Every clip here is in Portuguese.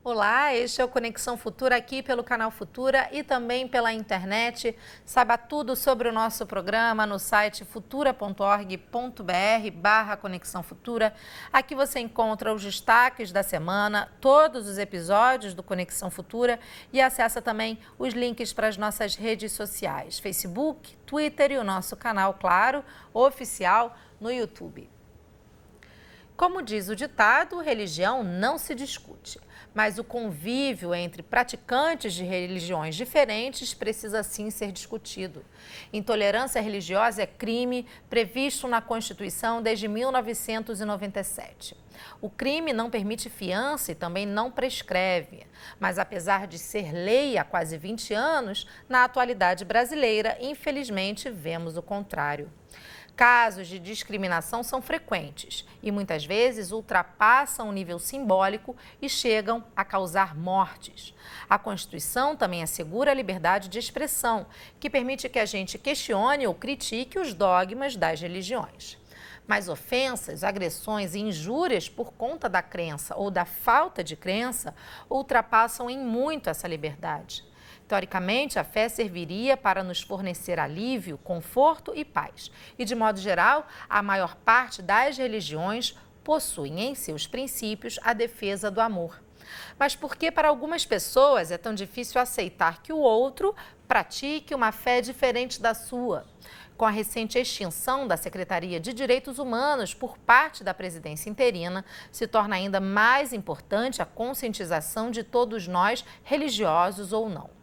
Olá, este é o Conexão Futura aqui pelo canal Futura e também pela internet. Saiba tudo sobre o nosso programa no site futura.org.br/Conexão Futura. Aqui você encontra os destaques da semana, todos os episódios do Conexão Futura e acessa também os links para as nossas redes sociais, Facebook, Twitter e o nosso canal, claro, oficial no YouTube. Como diz o ditado, religião não se discute, mas o convívio entre praticantes de religiões diferentes precisa sim ser discutido. Intolerância religiosa é crime previsto na Constituição desde 1997. O crime não permite fiança e também não prescreve, mas apesar de ser lei há quase 20 anos, na atualidade brasileira, infelizmente, vemos o contrário. Casos de discriminação são frequentes e muitas vezes ultrapassam o nível simbólico e chegam a causar mortes. A Constituição também assegura a liberdade de expressão, que permite que a gente questione ou critique os dogmas das religiões. Mas ofensas, agressões e injúrias por conta da crença ou da falta de crença ultrapassam em muito essa liberdade. Teoricamente, a fé serviria para nos fornecer alívio, conforto e paz. E, de modo geral, a maior parte das religiões possuem em seus princípios a defesa do amor. Mas por que para algumas pessoas é tão difícil aceitar que o outro pratique uma fé diferente da sua? Com a recente extinção da Secretaria de Direitos Humanos por parte da presidência interina, se torna ainda mais importante a conscientização de todos nós, religiosos ou não.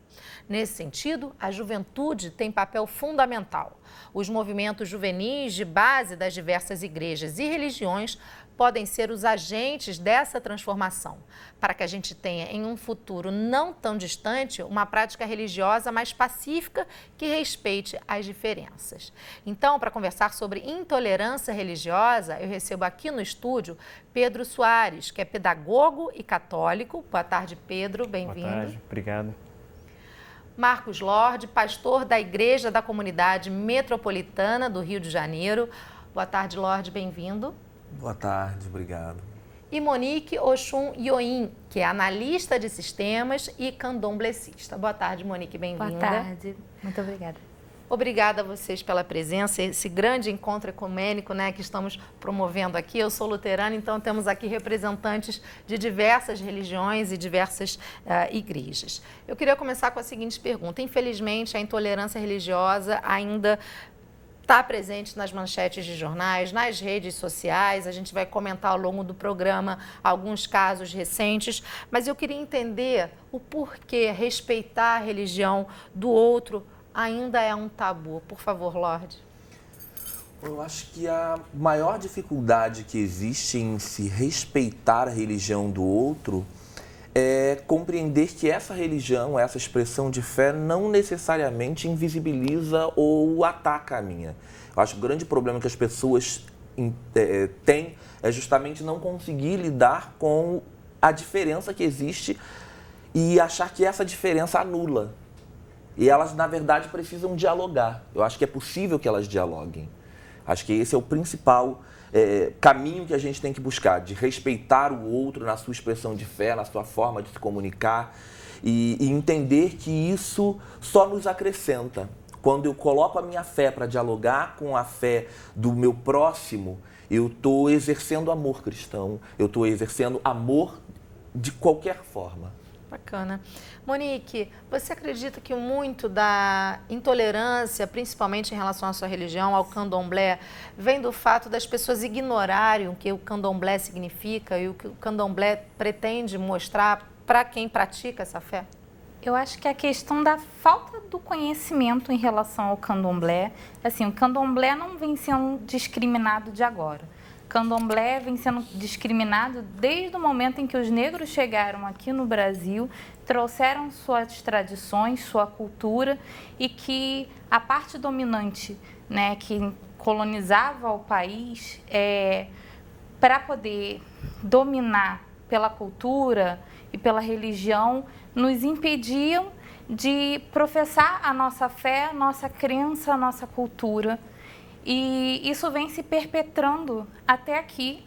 Nesse sentido, a juventude tem papel fundamental. Os movimentos juvenis de base das diversas igrejas e religiões podem ser os agentes dessa transformação, para que a gente tenha em um futuro não tão distante uma prática religiosa mais pacífica que respeite as diferenças. Então, para conversar sobre intolerância religiosa, eu recebo aqui no estúdio Pedro Soares, que é pedagogo e católico. Boa tarde, Pedro, bem-vindo. Boa tarde, obrigado. Marcos Lorde, pastor da Igreja da Comunidade Metropolitana do Rio de Janeiro. Boa tarde, Lorde, bem-vindo. Boa tarde, obrigado. E Monique Oxum Ioin, que é analista de sistemas e candomblessista. Boa tarde, Monique, bem-vinda. Boa tarde, muito obrigada. Obrigada a vocês pela presença, esse grande encontro ecumênico, né, que estamos promovendo aqui. Eu sou luterana, então temos aqui representantes de diversas religiões e diversas igrejas. Eu queria começar com a seguinte pergunta. Infelizmente, a intolerância religiosa ainda está presente nas manchetes de jornais, nas redes sociais. A gente vai comentar ao longo do programa alguns casos recentes, mas eu queria entender o porquê respeitar a religião do outro ainda é um tabu. Por favor, Lorde. Eu acho que a maior dificuldade que existe em se respeitar a religião do outro é compreender que essa religião, essa expressão de fé, não necessariamente invisibiliza ou ataca a minha. Eu acho que o grande problema que as pessoas têm é justamente não conseguir lidar com a diferença que existe e achar que essa diferença anula. E elas, na verdade, precisam dialogar. Eu acho que é possível que elas dialoguem. Acho que esse é o principal caminho que a gente tem que buscar, de respeitar o outro na sua expressão de fé, na sua forma de se comunicar e entender que isso só nos acrescenta. Quando eu coloco a minha fé para dialogar com a fé do meu próximo, eu estou exercendo amor cristão, eu estou exercendo amor de qualquer forma. Bacana. Monique, você acredita que muito da intolerância, principalmente em relação à sua religião, ao candomblé, vem do fato das pessoas ignorarem o que o candomblé significa e o que o candomblé pretende mostrar para quem pratica essa fé? Eu acho que a questão da falta do conhecimento em relação ao candomblé, assim, o candomblé não vem sendo discriminado de agora. Candomblé vem sendo discriminado desde o momento em que os negros chegaram aqui no Brasil, trouxeram suas tradições, sua cultura e que a parte dominante, né, que colonizava o país, para poder dominar pela cultura e pela religião, nos impediam de professar a nossa fé, a nossa crença, a nossa cultura. E isso vem se perpetrando até aqui.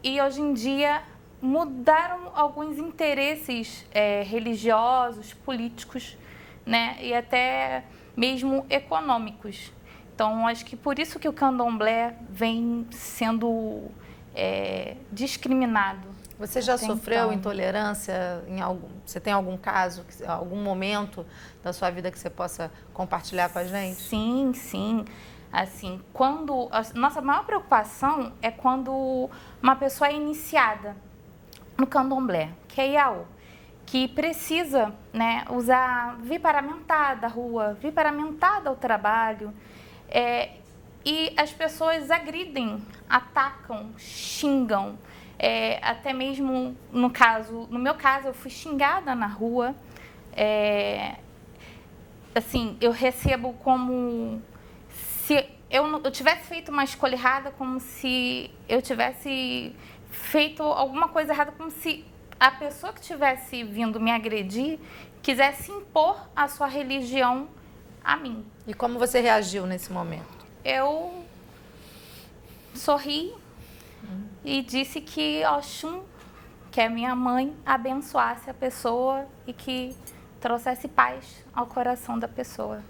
E hoje em dia mudaram alguns interesses religiosos, políticos, né? E até mesmo econômicos. Então, acho que por isso que o candomblé vem sendo discriminado. Você já sofreu intolerância em algum? Você tem algum caso, algum momento da sua vida que você possa compartilhar com a gente? Sim, sim. Assim, nossa maior preocupação é quando uma pessoa é iniciada no candomblé, que é Iaô, que precisa, né, vir paramentada da rua, vir paramentada ao trabalho, e as pessoas agridem, atacam, xingam. Até mesmo no meu caso, eu fui xingada na rua. Assim, eu recebo como se eu tivesse feito uma escolha errada, como se eu tivesse feito alguma coisa errada, como se a pessoa que tivesse vindo me agredir quisesse impor a sua religião a mim. E como você reagiu nesse momento? Eu sorri e disse que Oxum, que é minha mãe, abençoasse a pessoa e que trouxesse paz ao coração da pessoa.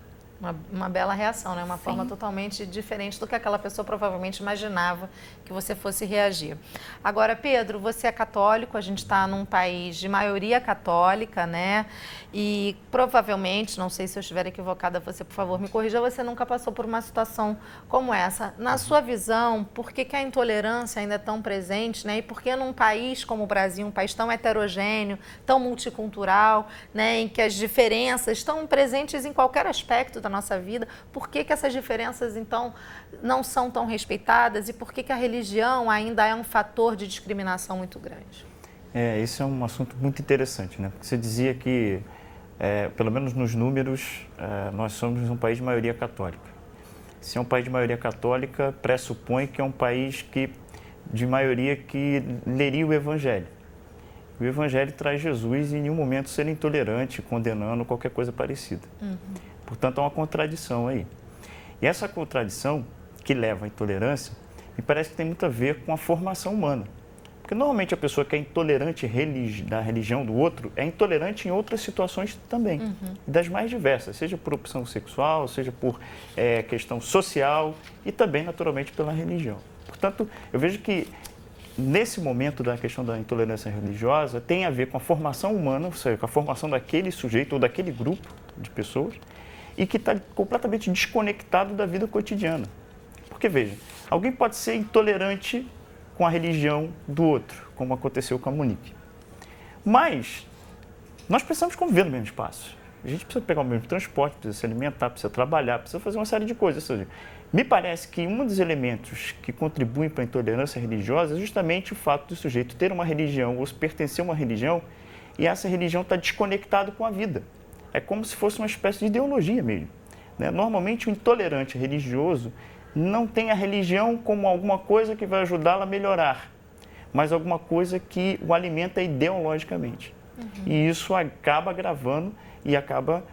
Uma bela reação, né? Uma Sim. forma totalmente diferente do que aquela pessoa provavelmente imaginava que você fosse reagir. Agora, Pedro, você é católico, a gente está num país de maioria católica, né? E provavelmente, não sei se eu estiver equivocada, você, por favor, me corrija, você nunca passou por uma situação como essa. Na sua visão, por que a intolerância ainda é tão presente, né? E por que num país como o Brasil, um país tão heterogêneo, tão multicultural, né? Em que as diferenças estão presentes em qualquer aspecto da nossa vida, por que essas diferenças, então, não são tão respeitadas e por que a religião ainda é um fator de discriminação muito grande? Esse é um assunto muito interessante, né? Porque você dizia que, pelo menos nos números, nós somos um país de maioria católica. Se é um país de maioria católica, pressupõe que é um país de maioria que leria o Evangelho. O Evangelho traz Jesus e em nenhum momento ser intolerante, condenando qualquer coisa parecida. Portanto, há uma contradição aí. E essa contradição que leva à intolerância, me parece que tem muito a ver com a formação humana. Porque normalmente a pessoa que é intolerante da religião do outro é intolerante em outras situações também, das mais diversas, seja por opção sexual, seja por questão social e também, naturalmente, pela religião. Portanto, eu vejo que nesse momento da questão da intolerância religiosa tem a ver com a formação humana, ou seja, com a formação daquele sujeito ou daquele grupo de pessoas, e que está completamente desconectado da vida cotidiana. Porque, veja, alguém pode ser intolerante com a religião do outro, como aconteceu com a Monique. Mas nós precisamos conviver no mesmo espaço. A gente precisa pegar o mesmo transporte, precisa se alimentar, precisa trabalhar, precisa fazer uma série de coisas. Ou seja, me parece que um dos elementos que contribuem para a intolerância religiosa é justamente o fato do sujeito ter uma religião ou se pertencer a uma religião e essa religião está desconectada com a vida. É como se fosse uma espécie de ideologia mesmo, né? Normalmente, o intolerante religioso não tem a religião como alguma coisa que vai ajudá-lo a melhorar, mas alguma coisa que o alimenta ideologicamente. E isso acaba agravando e acaba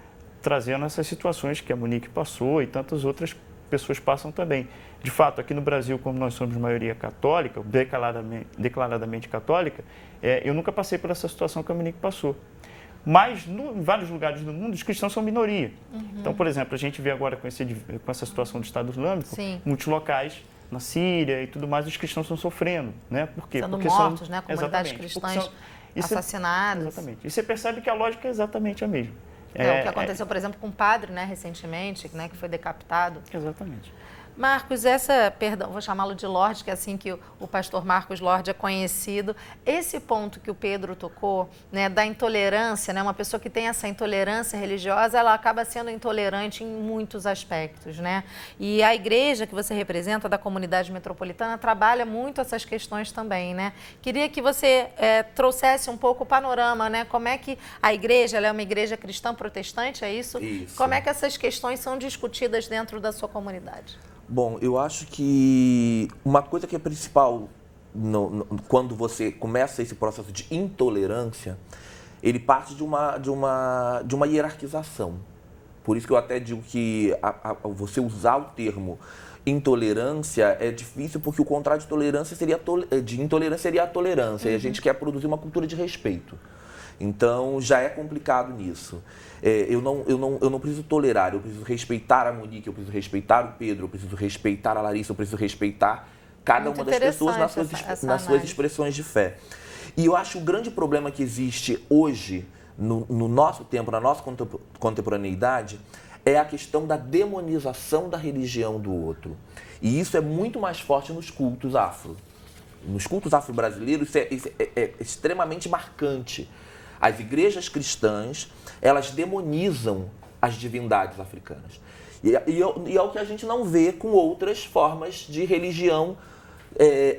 trazendo essas situações que a Monique passou e tantas outras pessoas passam também. De fato, aqui no Brasil, como nós somos maioria católica, declaradamente católica, eu nunca passei por essa situação que a Monique passou. Mas, em vários lugares do mundo, os cristãos são minoria. Então, por exemplo, a gente vê agora com essa situação do Estado Islâmico, muitos locais, na Síria e tudo mais, os cristãos estão sofrendo. Né? Por quê? Sendo porque mortos, né? Comunidades cristãs assassinadas. Exatamente. E você percebe que a lógica é exatamente a mesma. O que aconteceu, por exemplo, com um padre, né, recentemente, né, que foi decapitado. Exatamente. Marcos, perdão, vou chamá-lo de Lorde, que é assim que o pastor Marcos Lorde é conhecido. Esse ponto que o Pedro tocou, né, da intolerância, né, uma pessoa que tem essa intolerância religiosa, ela acaba sendo intolerante em muitos aspectos, né? E a igreja que você representa, da comunidade metropolitana, trabalha muito essas questões também, né? Queria que você trouxesse um pouco o panorama, né? Como é que a igreja, ela é uma igreja cristã protestante, é isso? Isso. Como é que essas questões são discutidas dentro da sua comunidade? Bom, eu acho que uma coisa que é principal quando você começa esse processo de intolerância, ele parte de uma hierarquização. Por isso que eu até digo que você usar o termo intolerância é difícil, porque o contrário de tolerância de intolerância seria a tolerância, e a gente quer produzir uma cultura de respeito. Então, já é complicado nisso. Eu não preciso tolerar, eu preciso respeitar a Monique, eu preciso respeitar o Pedro, eu preciso respeitar a Larissa, eu preciso respeitar cada uma das pessoas nas suas expressões de fé. E eu acho que o grande problema que existe hoje, no nosso tempo, na nossa contemporaneidade, é a questão da demonização da religião do outro. E isso é muito mais forte nos cultos afro. Nos cultos afro-brasileiros, isso é extremamente marcante. As igrejas cristãs, elas demonizam as divindades africanas. E é o que a gente não vê com outras formas de religião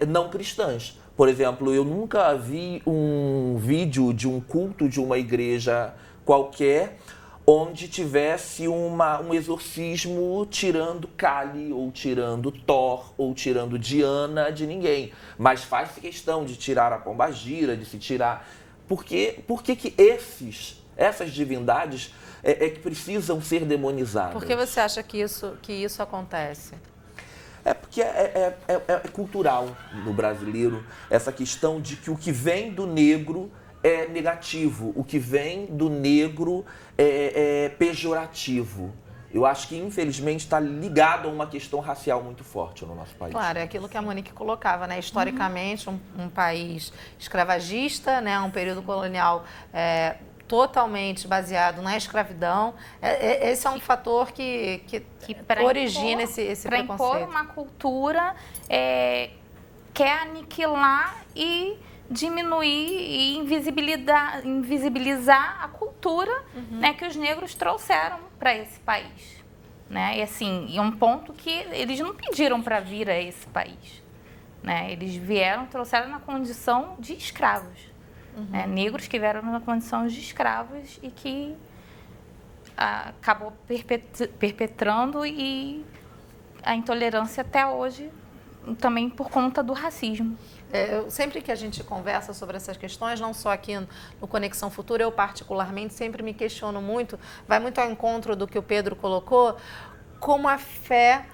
não cristãs. Por exemplo, eu nunca vi um vídeo de um culto de uma igreja qualquer onde tivesse um exorcismo tirando Kali, ou tirando Thor, ou tirando Diana de ninguém. Mas faz-se questão de tirar a pombagira, de se tirar... Por que que essas divindades que precisam ser demonizadas? Por que você acha que isso acontece? É porque é cultural no brasileiro essa questão de que o que vem do negro é negativo, o que vem do negro é pejorativo. Eu acho que, infelizmente, está ligado a uma questão racial muito forte no nosso país. Claro, é aquilo que a Monique colocava, né? Historicamente, um país escravagista, né? Um período colonial totalmente baseado na escravidão. Esse é um fator que origina esse preconceito. Para impor uma cultura, quer aniquilar e diminuir e invisibilizar a cultura, né, que os negros trouxeram para esse país. Né? E assim, é um ponto que eles não pediram para vir a esse país. Né? Eles trouxeram na condição de escravos. Né? Negros que vieram na condição de escravos e que acabou perpetrando e a intolerância até hoje, também por conta do racismo. Sempre que a gente conversa sobre essas questões, não só aqui no Conexão Futura, eu particularmente sempre me questiono muito, vai muito ao encontro do que o Pedro colocou, como a fé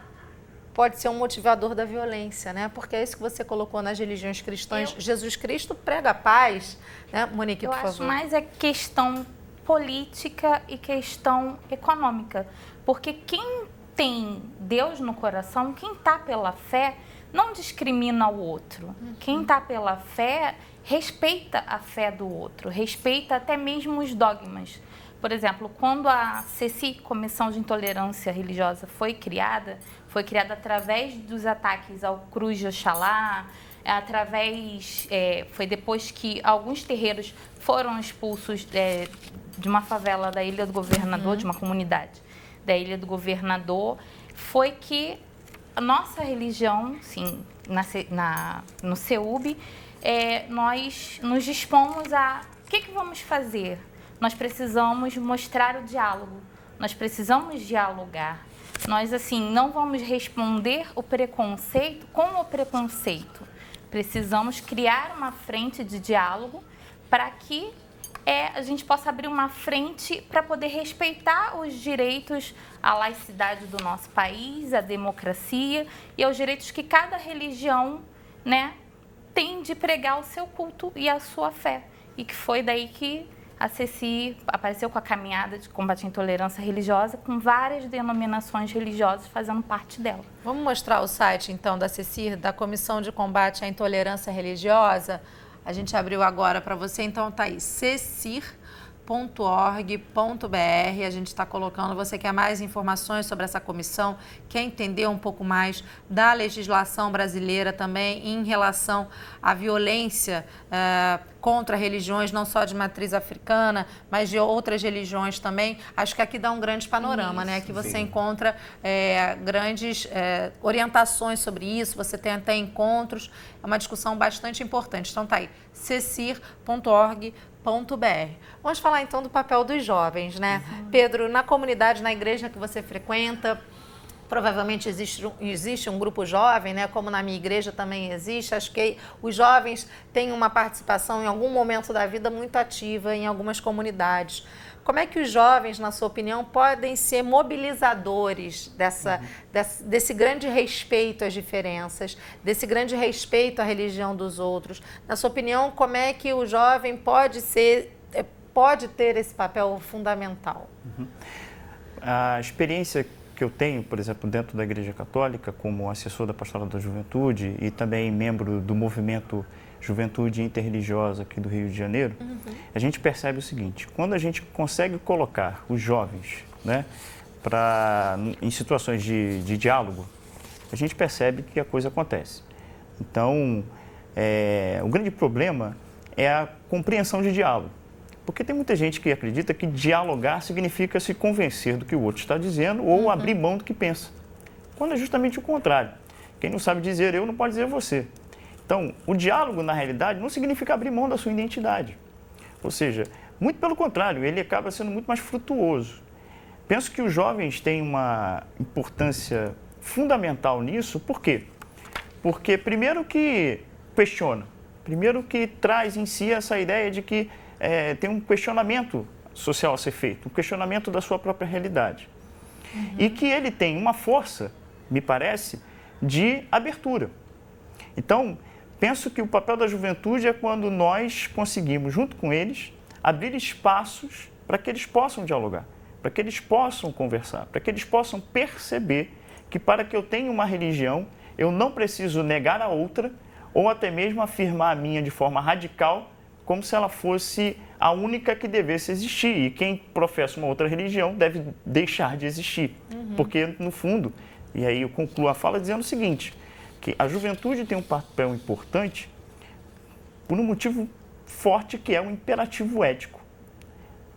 pode ser um motivador da violência, né? Porque é isso que você colocou nas religiões cristãs. Jesus Cristo prega a paz, né? Monique, por favor. Eu acho mais questão política e questão econômica, porque quem tem Deus no coração, quem está pela fé, não discrimina o outro. Quem está pela fé, respeita a fé do outro, respeita até mesmo os dogmas. Por exemplo, quando a CECI, Comissão de Intolerância Religiosa, foi criada através dos ataques ao Cruz de Oxalá, foi depois que alguns terreiros foram expulsos de uma favela da Ilha do Governador, de uma comunidade da Ilha do Governador, foi que a nossa religião, sim, no CEUB, nós nos dispomos a... O que vamos fazer? Nós precisamos mostrar o diálogo, nós precisamos dialogar. Nós, assim, não vamos responder o preconceito com o preconceito. Precisamos criar uma frente de diálogo para que a gente possa abrir uma frente para poder respeitar os direitos à laicidade do nosso país, à democracia e aos direitos que cada religião, né, tem de pregar o seu culto e a sua fé. E que foi daí que a CECI apareceu com a caminhada de combate à intolerância religiosa, com várias denominações religiosas fazendo parte dela. Vamos mostrar o site, então, da CECI, da Comissão de Combate à Intolerância Religiosa. A gente abriu agora para você, então tá aí, cecir.org.br. A gente está colocando, você quer mais informações sobre essa comissão, quer entender um pouco mais da legislação brasileira também em relação à violência contra religiões, não só de matriz africana, mas de outras religiões também. Acho que aqui dá um grande panorama, né? Aqui você encontra grandes orientações sobre isso, você tem até encontros, é uma discussão bastante importante. Então tá aí, cecir.org.br. Vamos falar então do papel dos jovens, né? Pedro, na comunidade, na igreja que você frequenta, Provavelmente existe um grupo jovem, né? Como na minha igreja também existe. Acho que os jovens têm uma participação em algum momento da vida muito ativa em algumas comunidades. Como é que os jovens, na sua opinião, podem ser mobilizadores desse grande respeito às diferenças, desse grande respeito à religião dos outros? Na sua opinião, como é que o jovem pode ter esse papel fundamental? A experiência que eu tenho, por exemplo, dentro da Igreja Católica, como assessor da Pastoral da Juventude e também membro do movimento Juventude Interreligiosa aqui do Rio de Janeiro, a gente percebe o seguinte: quando a gente consegue colocar os jovens, né, em situações de diálogo, a gente percebe que a coisa acontece. Então, o grande problema é a compreensão de diálogo. Porque tem muita gente que acredita que dialogar significa se convencer do que o outro está dizendo ou abrir mão do que pensa. Quando é justamente o contrário. Quem não sabe dizer eu não pode dizer você. Então, o diálogo, na realidade, não significa abrir mão da sua identidade. Ou seja, muito pelo contrário, ele acaba sendo muito mais frutuoso. Penso que os jovens têm uma importância fundamental nisso. Por quê? Porque, primeiro, que questiona. Primeiro, que traz em si essa ideia de que tem um questionamento social a ser feito, um questionamento da sua própria realidade. E que ele tem uma força, me parece, de abertura. Então, penso que o papel da juventude é quando nós conseguimos, junto com eles, abrir espaços para que eles possam dialogar, para que eles possam conversar, para que eles possam perceber que para que eu tenha uma religião, eu não preciso negar a outra ou até mesmo afirmar a minha de forma radical, como se ela fosse a única que devesse existir. E quem professa uma outra religião deve deixar de existir. Porque, no fundo, e aí eu concluo a fala dizendo o seguinte, que a juventude tem um papel importante por um motivo forte que é o imperativo ético.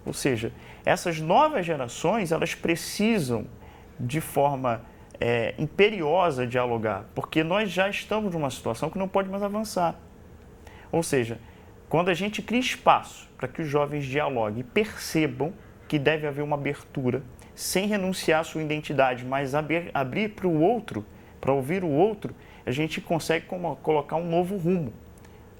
Ou seja, essas novas gerações, elas precisam, de forma imperiosa, dialogar, porque nós já estamos numa situação que não pode mais avançar. Ou seja, quando a gente cria espaço para que os jovens dialoguem e percebam que deve haver uma abertura, sem renunciar à sua identidade, mas abrir para o outro, para ouvir o outro, a gente consegue colocar um novo rumo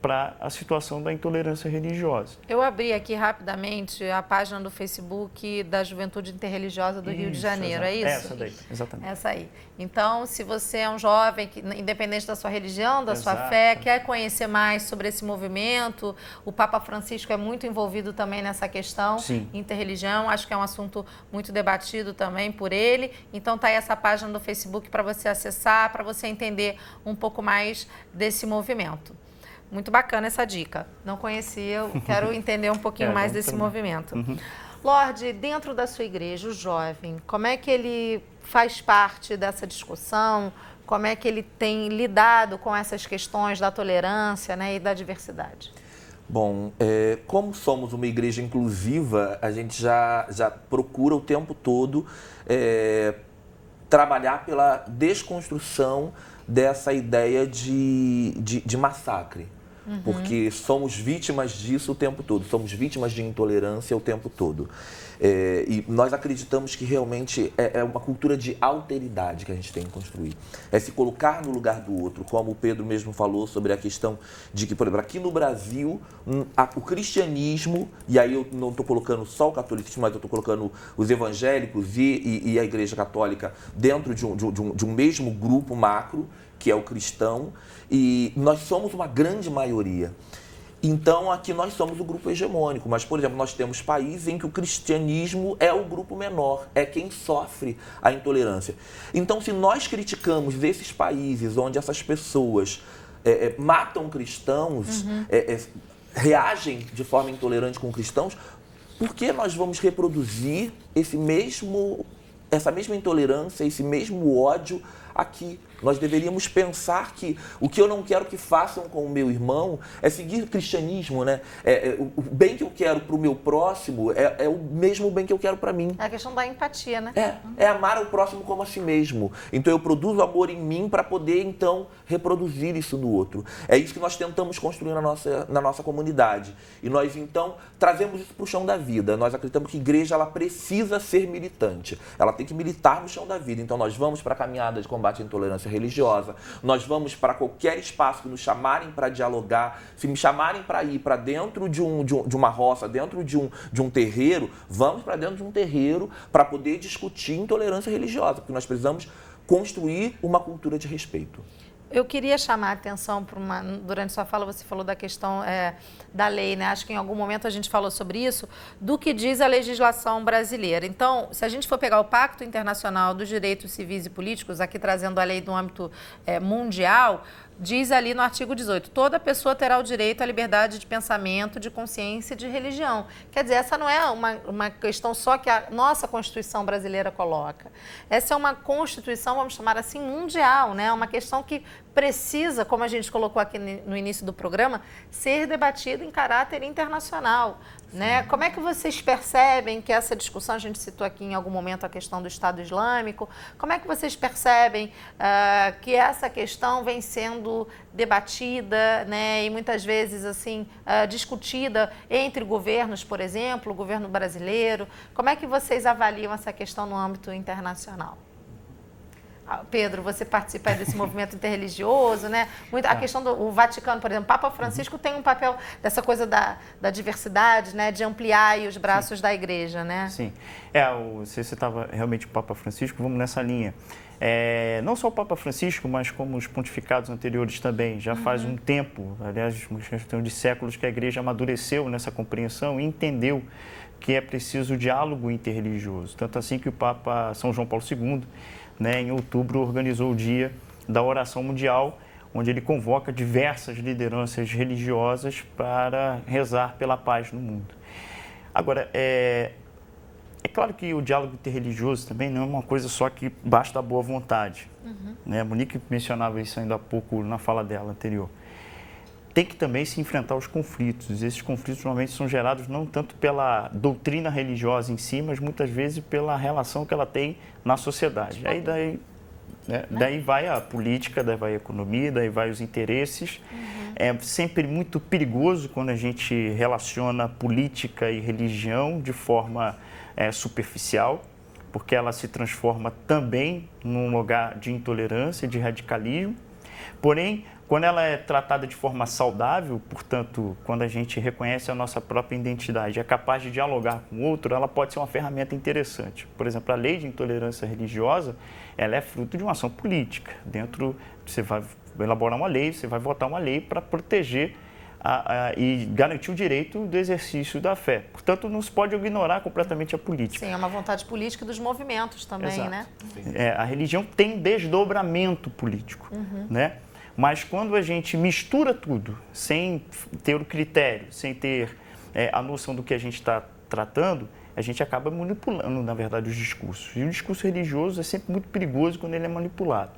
para a situação da intolerância religiosa. Eu abri aqui rapidamente a página do Facebook da Juventude Interreligiosa do Rio de Janeiro, é isso? Essa daí, exatamente. Essa aí. Então, se você é um jovem, que, independente da sua religião, da sua fé, quer conhecer mais sobre esse movimento, o Papa Francisco é muito envolvido também nessa questão, interreligião, acho que é um assunto muito debatido também por ele. Então, tá aí essa página do Facebook para você acessar, para você entender um pouco mais desse movimento. Muito bacana essa dica. Não conhecia, eu quero entender um pouquinho mais desse movimento. Lorde, dentro da sua igreja, o jovem, como é que ele faz parte dessa discussão? Como é que ele tem lidado com essas questões da tolerância, né, e da diversidade? Bom, como somos uma igreja inclusiva, a gente já procura o tempo todo trabalhar pela desconstrução dessa ideia de massacre. Porque somos vítimas disso o tempo todo, somos vítimas de intolerância o tempo todo. E nós acreditamos que realmente é uma cultura de alteridade que a gente tem que construir. É se colocar no lugar do outro, como o Pedro mesmo falou sobre a questão de que, por exemplo, aqui no Brasil, o cristianismo, e aí eu não estou colocando só o catolicismo, mas eu estou colocando os evangélicos e a Igreja Católica dentro de um mesmo grupo macro, que é o cristão, e nós somos uma grande maioria. Então, aqui nós somos o grupo hegemônico, mas, por exemplo, nós temos países em que o cristianismo é o grupo menor, é quem sofre a intolerância. Então, se nós criticamos esses países onde essas pessoas matam cristãos, reagem de forma intolerante com cristãos, por que nós vamos reproduzir essa mesma intolerância, esse mesmo ódio aqui. Nós deveríamos pensar que o que eu não quero que façam com o meu irmão é seguir o cristianismo, né? O bem que eu quero para o meu próximo é o mesmo bem que eu quero para mim. É a questão da empatia, né? É amar o próximo como a si mesmo. Então eu produzo amor em mim para poder, então, reproduzir isso no outro. É isso que nós tentamos construir na nossa comunidade. E nós, então, trazemos isso para o chão da vida. Nós acreditamos que a igreja ela precisa ser militante. Ela tem que militar no chão da vida. Então nós vamos para a caminhada de combate à intolerância religiosa, nós vamos para qualquer espaço que nos chamarem para dialogar. Se me chamarem para ir para dentro de uma roça, dentro de um terreiro, vamos para dentro de um terreiro para poder discutir intolerância religiosa, porque nós precisamos construir uma cultura de respeito. Eu queria chamar a atenção para durante sua fala você falou da questão da lei, né? Acho que em algum momento a gente falou sobre isso, do que diz a legislação brasileira. Então, se a gente for pegar o Pacto Internacional dos Direitos Civis e Políticos, aqui trazendo a lei do âmbito mundial, diz ali no artigo 18, toda pessoa terá o direito à liberdade de pensamento, de consciência e de religião. Quer dizer, essa não é uma questão só que a nossa Constituição brasileira coloca. Essa é uma Constituição, vamos chamar assim, mundial, né? Uma questão que precisa, como a gente colocou aqui no início do programa, ser debatida em caráter internacional. Né? Como é que vocês percebem que essa discussão, a gente citou aqui em algum momento a questão do Estado Islâmico, como é que vocês percebem que essa questão vem sendo debatida, né, e muitas vezes assim, discutida entre governos, por exemplo, o governo brasileiro? Como é que vocês avaliam essa questão no âmbito internacional? Pedro, você participa desse movimento interreligioso, né? A questão do Vaticano, por exemplo, Papa Francisco tem um papel dessa coisa da diversidade, né? De ampliar aí os braços Sim. da igreja, né? Sim. Você citava realmente o Papa Francisco, vamos nessa linha. Não só o Papa Francisco, mas como os pontificados anteriores também. Já faz um tempo, aliás, uma questão de séculos, que a igreja amadureceu nessa compreensão e entendeu que é preciso diálogo interreligioso. Tanto assim que o Papa São João Paulo II, né, em outubro, organizou o Dia da Oração Mundial, onde ele convoca diversas lideranças religiosas para rezar pela paz no mundo. Agora, é claro que o diálogo interreligioso também não é uma coisa só que basta a boa vontade. Né? A Monique mencionava isso ainda há pouco na fala dela anterior. Tem que também se enfrentar os conflitos. Esses conflitos normalmente são gerados não tanto pela doutrina religiosa em si, mas muitas vezes pela relação que ela tem na sociedade. Aí daí vai a política, daí vai a economia, daí vai os interesses. É sempre muito perigoso quando a gente relaciona política e religião de forma superficial, porque ela se transforma também num lugar de intolerância, de radicalismo. Porém, quando ela é tratada de forma saudável, portanto, quando a gente reconhece a nossa própria identidade, é capaz de dialogar com o outro, ela pode ser uma ferramenta interessante. Por exemplo, a lei de intolerância religiosa, ela é fruto de uma ação política. Você vai elaborar uma lei, você vai votar uma lei para proteger e garantir o direito do exercício da fé. Portanto, não se pode ignorar completamente a política. Sim, é uma vontade política dos movimentos também, Exato. Né? A religião tem desdobramento político, né? Mas quando a gente mistura tudo, sem ter o critério, sem ter a noção do que a gente está tratando, a gente acaba manipulando, na verdade, os discursos. E o discurso religioso é sempre muito perigoso quando ele é manipulado.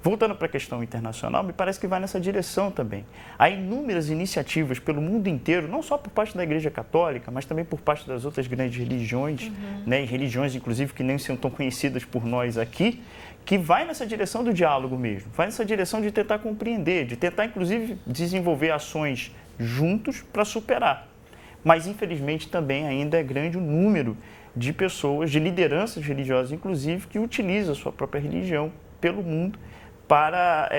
Voltando para a questão internacional, me parece que vai nessa direção também. Há inúmeras iniciativas pelo mundo inteiro, não só por parte da Igreja Católica, mas também por parte das outras grandes religiões, né, e religiões, inclusive, que nem são tão conhecidas por nós aqui, que vai nessa direção do diálogo mesmo, vai nessa direção de tentar compreender, de tentar, inclusive, desenvolver ações juntos para superar. Mas, infelizmente, também ainda é grande o número de pessoas, de lideranças religiosas, inclusive, que utilizam a sua própria religião pelo mundo para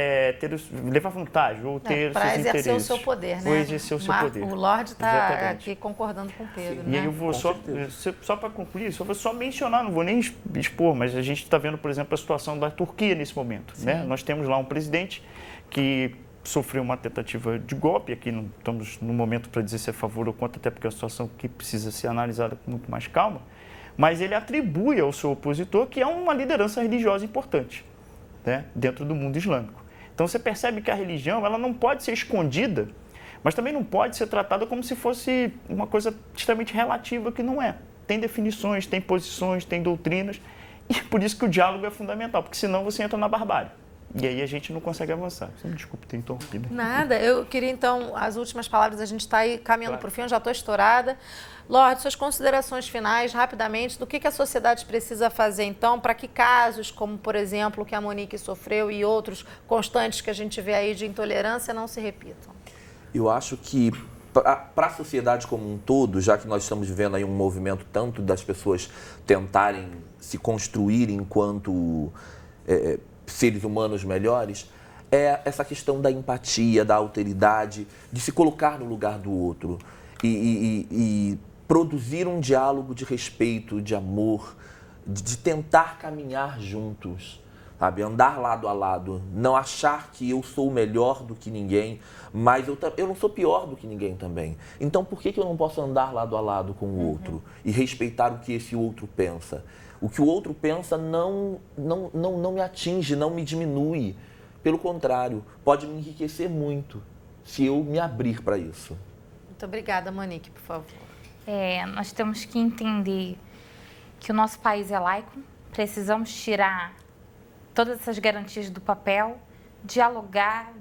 levar vantagem ou ter para seus exercer interesses. o seu poder, né? Ou exercer o seu poder. O Lorde está aqui concordando com o Pedro. Sim. Né? E aí eu vou só para concluir, só vou mencionar, não vou nem expor, mas a gente está vendo, por exemplo, a situação da Turquia nesse momento. Né? Nós temos lá um presidente que sofreu uma tentativa de golpe, aqui não estamos no momento para dizer se é a favor ou contra, até porque é uma situação que precisa ser analisada com muito mais calma, mas ele atribui ao seu opositor que é uma liderança religiosa importante, né, dentro do mundo islâmico. Então você percebe que a religião ela não pode ser escondida, mas também não pode ser tratada como se fosse uma coisa extremamente relativa, que não é. Tem definições, tem posições, tem doutrinas, E por isso que o diálogo é fundamental, porque senão você entra na barbárie. E aí a gente não consegue avançar. Desculpe ter interrompido. Nada. Eu queria, então, as últimas palavras. A gente está aí caminhando para o fim, eu já estou estourada. Lorde, suas considerações finais, rapidamente, do que a sociedade precisa fazer, então, para que casos, como, por exemplo, o que a Monique sofreu e outros constantes que a gente vê aí de intolerância, não se repitam? Eu acho que, para a sociedade como um todo, já que nós estamos vivendo aí um movimento tanto das pessoas tentarem se construir enquanto seres humanos melhores, é essa questão da empatia, da alteridade, de se colocar no lugar do outro e produzir um diálogo de respeito, de amor, de tentar caminhar juntos, sabe? Andar lado a lado, não achar que eu sou melhor do que ninguém, mas eu não sou pior do que ninguém também. Então, por que eu não posso andar lado a lado com o outro e respeitar o que esse outro pensa? O que o outro pensa não me atinge, não me diminui. Pelo contrário, pode me enriquecer muito se eu me abrir para isso. Muito obrigada, Monique, por favor. Nós temos que entender que o nosso país é laico, precisamos tirar todas essas garantias do papel, dialogar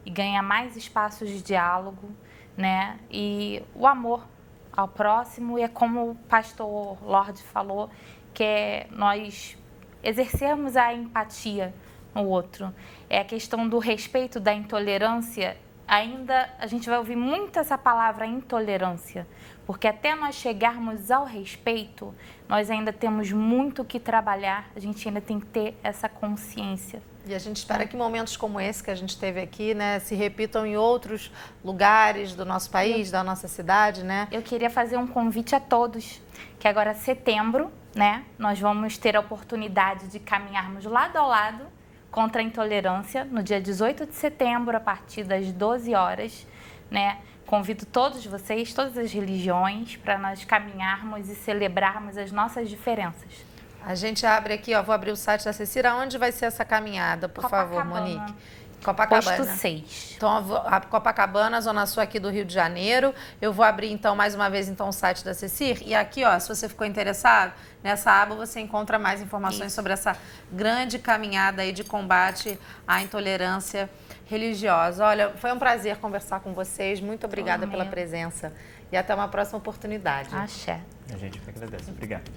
e ganhar mais espaços de diálogo, né? E o amor ao próximo, e é como o pastor Lorde falou, que é nós exercermos a empatia no outro. É a questão do respeito, da intolerância. Ainda a gente vai ouvir muito essa palavra intolerância, porque até nós chegarmos ao respeito, nós ainda temos muito que trabalhar, a gente ainda tem que ter essa consciência. E a gente espera que momentos como esse que a gente teve aqui, né, se repitam em outros lugares do nosso país, da nossa cidade, né? Eu queria fazer um convite a todos, que agora setembro, né, nós vamos ter a oportunidade de caminharmos lado a lado contra a intolerância, no dia 18 de setembro, a partir das 12 horas, né? Convido todos vocês, todas as religiões, para nós caminharmos e celebrarmos as nossas diferenças. A gente abre aqui, ó, vou abrir o site da Cecira. Onde vai ser essa caminhada, por favor, Monique? Copacabana. Posto 6. Então, a Copacabana, Zona Sul aqui do Rio de Janeiro. Eu vou abrir, então, mais uma vez, então, o site da Cecir. E aqui, ó, se você ficou interessado, nessa aba você encontra mais informações sobre essa grande caminhada aí de combate à intolerância religiosa. Olha, foi um prazer conversar com vocês. Muito obrigada pela presença. E até uma próxima oportunidade. Axé. A gente que agradece. Obrigado.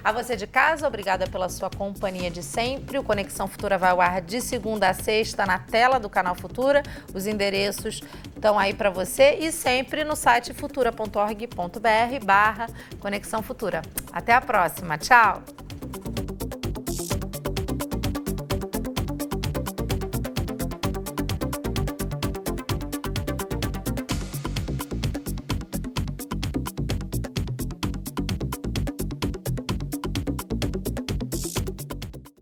A você de casa, obrigada pela sua companhia de sempre. O Conexão Futura vai ao ar de segunda a sexta na tela do canal Futura. Os endereços estão aí para você e sempre no site futura.org.br/Conexão Futura. Até a próxima. Tchau!